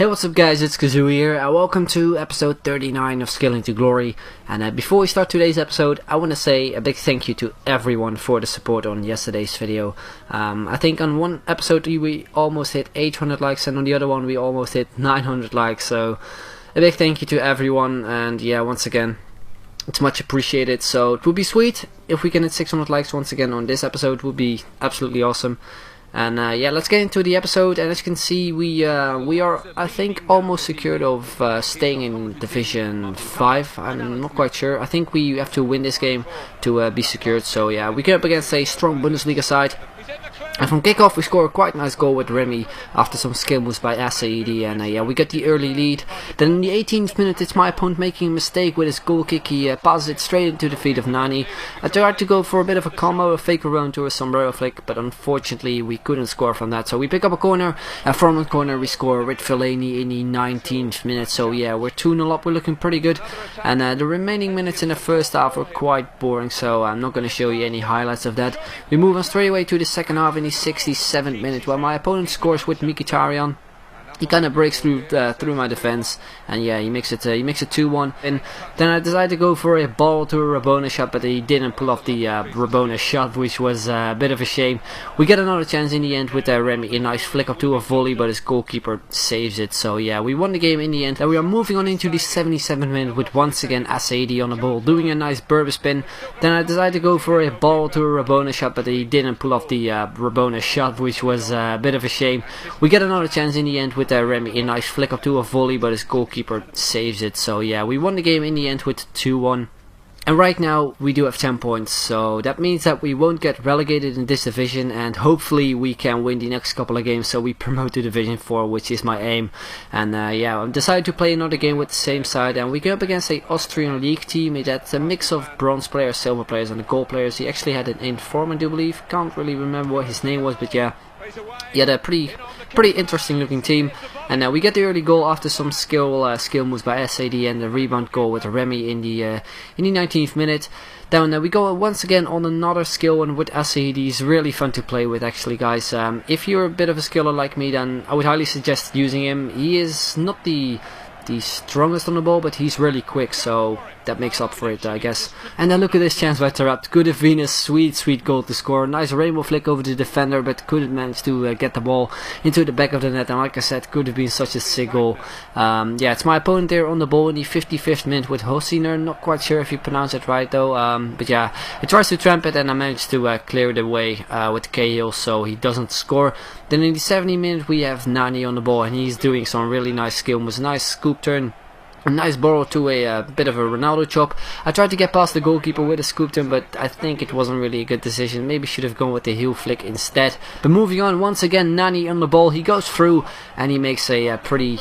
Hey, what's up guys, it's Kazoo here, and welcome to episode 39 of Scaling to Glory. And before we start today's episode, I want to say a big thank you to everyone for the support on yesterday's video. I think on one episode we almost hit 800 likes, and on the other one we almost hit 900 likes, so a big thank you to everyone, and yeah, once again, it's much appreciated. So it would be sweet if we can hit 600 likes once again on this episode. Would be absolutely awesome. And yeah, let's get into the episode. And as you can see, we are, I think, almost secured of staying in Division 5. I'm not quite sure. I think we have to win this game to be secured. So yeah, we get up against a strong Bundesliga side. And from kickoff we score a quite nice goal with Remy after some skill moves by Saidi, and yeah, we get the early lead. Then in the 18th minute it's my opponent making a mistake with his goal kick. He passes it straight into the feet of Nani. I tried to go for a bit of a combo, a fake around to a sombrero flick, but unfortunately we couldn't score from that. So we pick up a corner, and from the corner we score with Fellaini in the 19th minute. So yeah, we're 2-0 up, we're looking pretty good. And the remaining minutes in the first half were quite boring, so I'm not going to show you any highlights of that. We move on straight away to the second half in the 67th minute, while my opponent scores with Mkhitaryan. He kind of breaks through my defense, and yeah, he makes it 2-1. And then I decided to go for a ball to a Rabona shot, but he didn't pull off the Rabona shot, which was a bit of a shame. We get another chance in the end with Remy, a nice flick up to a volley, but his goalkeeper saves it. So yeah, we won the game in the end, and we are moving on into the 77th minute with once again Saidi on the ball, doing a nice Berber spin. Then I decided to go for a ball to a Rabona shot, but he didn't pull off the Rabona shot, which was a bit of a shame. We get another chance in the end with Remy, a nice flick up to a volley, but his goalkeeper saves it. So yeah, we won the game in the end with 2-1. And right now we do have 10 points, so that means that we won't get relegated in this division, and hopefully we can win the next couple of games so we promote to Division 4, which is my aim. And yeah, I've decided to play another game with the same side, and we go up against a Austrian league team. That's a mix of bronze players, silver players and the gold players. He actually had an informant, I believe. Can't really remember what his name was, but yeah, he had a pretty interesting looking team. And we get the early goal after some skill moves by Saidi, and the rebound goal with Remy in the 19th minute. Then we go once again on another skill one with Saidi. He's really fun to play with, actually, guys. If you're a bit of a skiller like me, then I would highly suggest using him. He is not the strongest on the ball, but he's really quick, so that makes up for it, I guess. And then look at this chance by Taarabt. Good of Venus, sweet goal to score. Nice rainbow flick over the defender, but couldn't manage to get the ball into the back of the net. And like I said, could have been such a sick goal. Yeah, it's my opponent there on the ball in the 55th minute with Hosiner. Not quite sure if you pronounce it right though. But yeah, he tries to tramp it, and I managed to clear it away with Cahill, so he doesn't score. Then in the 70th minute we have Nani on the ball, and he's doing some really nice skill moves. Nice scoop turn, a nice borrow to a bit of a Ronaldo chop. I tried to get past the goalkeeper with a scoop turn, but I think it wasn't really a good decision. Maybe should have gone with the heel flick instead. But moving on, once again Nani on the ball. He goes through and he makes a pretty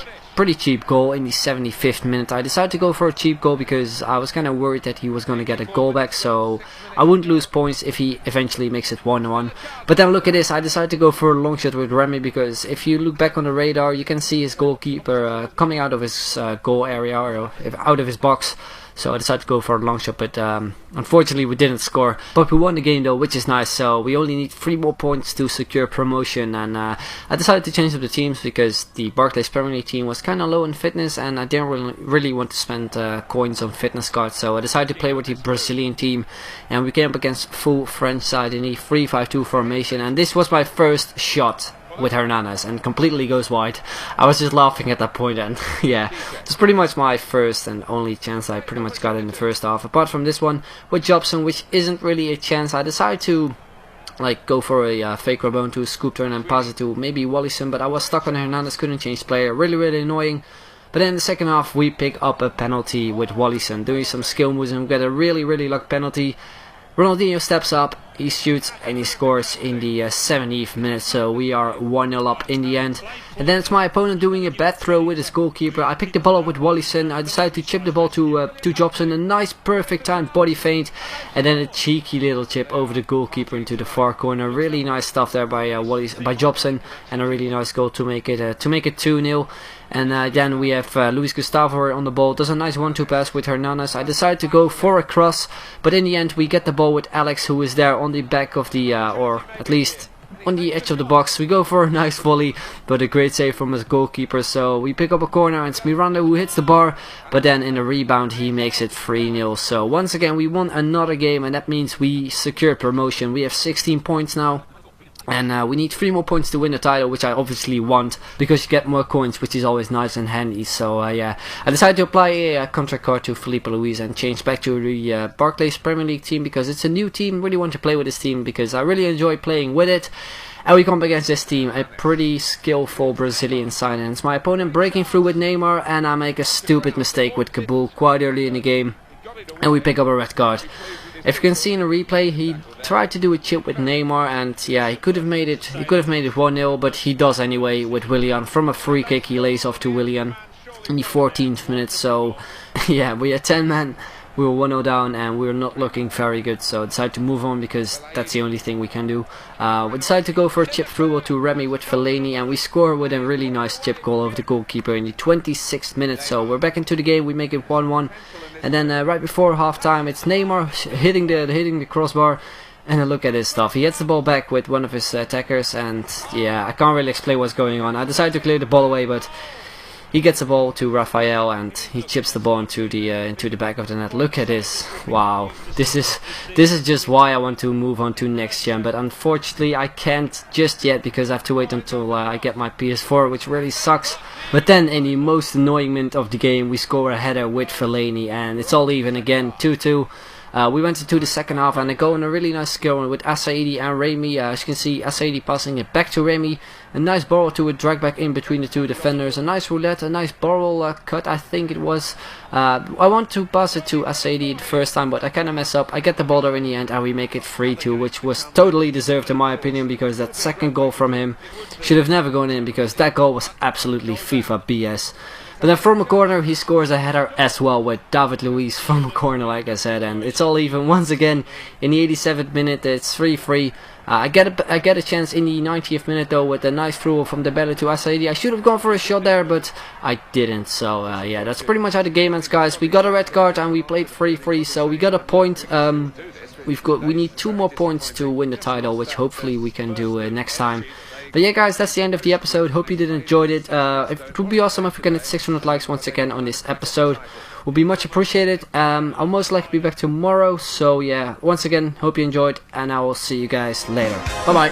cheap goal in the 75th minute. I decided to go for a cheap goal because I was kind of worried that he was going to get a goal back, so I wouldn't lose points if he eventually makes it 1-1. But then look at this, I decided to go for a long shot with Remy, because if you look back on the radar you can see his goalkeeper coming out of his goal area, or out of his box. So I decided to go for a long shot, but unfortunately we didn't score. But we won the game though, which is nice. So we only need 3 more points to secure promotion. And I decided to change up the teams because the Barclays Premier League team was kind of low in fitness, and I didn't really want to spend coins on fitness cards. So I decided to play with the Brazilian team, and we came up against full French side in the 3-5-2 formation. And this was my first shot with Hernanes, and completely goes wide. I was just laughing at that point, and yeah, it's pretty much my first and only chance I pretty much got in the first half. Apart from this one with Jobson, which isn't really a chance, I decided to go for a fake Rabone to scoop turn and pass it to maybe Wallison, but I was stuck on Hernanes, couldn't change player. Really annoying. But then in the second half we pick up a penalty with Wallison doing some skill moves, and we get a really luck penalty. Ronaldinho steps up, he shoots, and he scores in the 70th minute, so we are 1-0 up in the end. And then it's my opponent doing a bad throw with his goalkeeper. I picked the ball up with Wallison. I decided to chip the ball to Jobson, a nice perfect timed body feint, and then a cheeky little chip over the goalkeeper into the far corner. Really nice stuff there by Jobson, and a really nice goal to make it 2-0. And then we have Luis Gustavo on the ball, does a nice 1-2 pass with Hernanes. I decided to go for a cross, but in the end we get the ball with Alex, who is there on the back of the, or at least on the edge of the box. We go for a nice volley, but a great save from his goalkeeper. So we pick up a corner and it's Miranda who hits the bar, but then in a rebound he makes it 3-0. So once again we won another game, and that means we secured promotion. We have 16 points now. And we need 3 more points to win the title, which I obviously want, because you get more coins, which is always nice and handy. So yeah, I decided to apply a contract card to Felipe Luis and change back to the Barclays Premier League team, because it's a new team. Really want to play with this team because I really enjoy playing with it. And we come up against this team, a pretty skillful Brazilian side, and it's my opponent breaking through with Neymar, and I make a stupid mistake with Kabul quite early in the game, and we pick up a red card. If you can see in the replay, he tried to do a chip with Neymar, and yeah, he could have made it 1-0, but he does anyway with Willian. From a free kick he lays off to Willian in the 14th minute. So yeah, we had 10 men, we were 1-0 down, and we were not looking very good, so I decided to move on because that's the only thing we can do. We decided to go for a chip through to Remy with Fellaini, and we score with a really nice chip goal over the goalkeeper in the 26th minute. So we're back into the game, we make it 1-1, and then right before half time it's Neymar hitting the crossbar. And then look at his stuff. He hits the ball back with one of his attackers, and yeah, I can't really explain what's going on. I decided to clear the ball away, but he gets the ball to Rafael and he chips the ball into the back of the net. Look at this! Wow, this is just why I want to move on to next gen, but unfortunately I can't just yet because I have to wait until I get my PS4, which really sucks. But then in the most annoying minute of the game, we score a header with Fellaini, and it's all even again, 2-2. We went into the second half and I go on a really nice skill with Asaidi and Remy. As you can see, Asaidi passing it back to Remy. A nice ball to a drag back in between the two defenders. A nice roulette, a nice ball cut, I think it was. I want to pass it to Asaidi the first time, but I kind of mess up. I get the ball there in the end and we make it 3-2, which was totally deserved in my opinion, because that second goal from him should have never gone in, because that goal was absolutely FIFA BS. But then from a corner he scores a header as well with David Luiz from a corner, like I said, and it's all even once again in the 87th minute. It's 3-3. I get a chance in the 90th minute though with a nice throw from Dembele to Asaidi. I should have gone for a shot there, but I didn't. So yeah, that's pretty much how the game ends, guys. We got a red card and we played 3-3, so we got a point. We need 2 more points to win the title, which hopefully we can do next time. But yeah, guys, that's the end of the episode. Hope you did enjoy it. It would be awesome if we can hit 600 likes once again on this episode. Would be much appreciated. I'll most likely be back tomorrow. So yeah, once again, hope you enjoyed, and I will see you guys later. Bye bye.